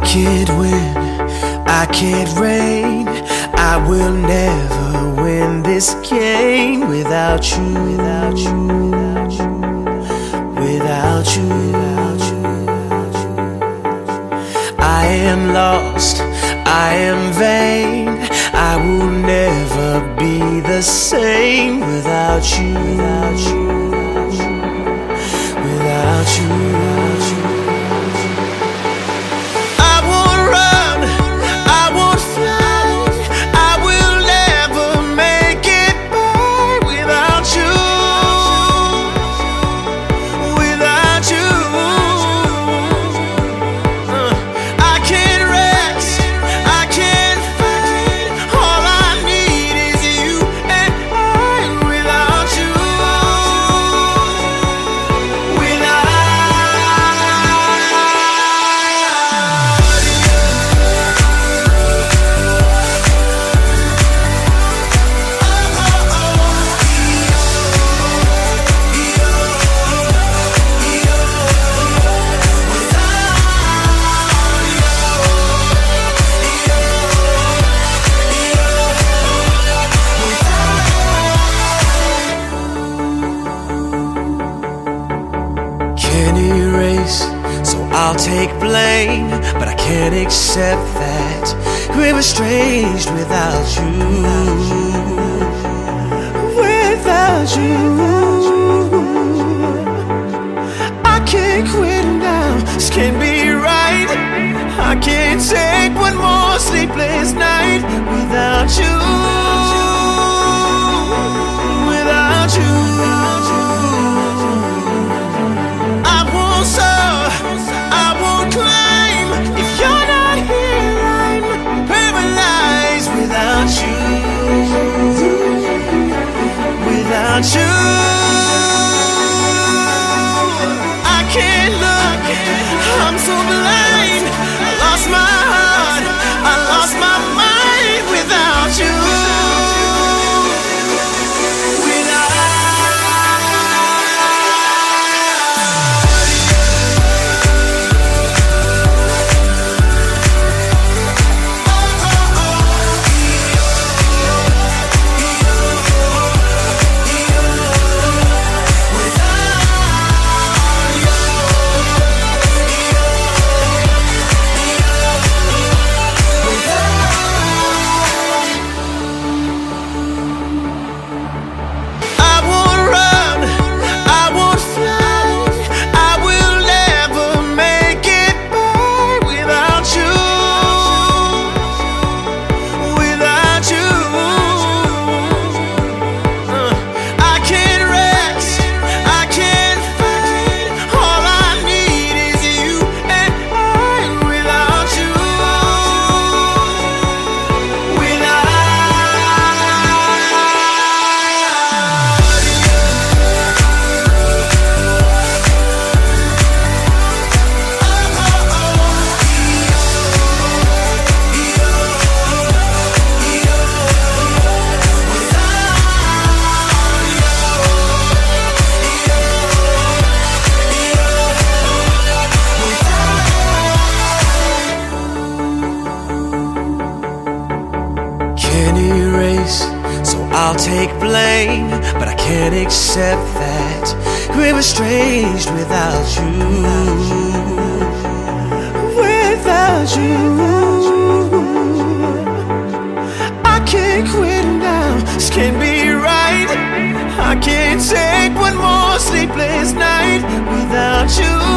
can't win, I can't reign. I will never win this game without you, without you, without you, without you, without you. I am lost, I am vain. I will never be the same without you, without you, without you, without you. Can't erase, so I'll take blame, but I can't accept that we're estranged without you, without you. I can't quit now, this can't be right. I can't take one more sleepless night without you, without you. Without you, I can't look, I'm so blind. I lost my heart, I lost my mind without you. Can't erase, so I'll take blame, but I can't accept that we're estranged without you, without you. I can't quit now, this can't be right. I can't take one more sleepless night without you.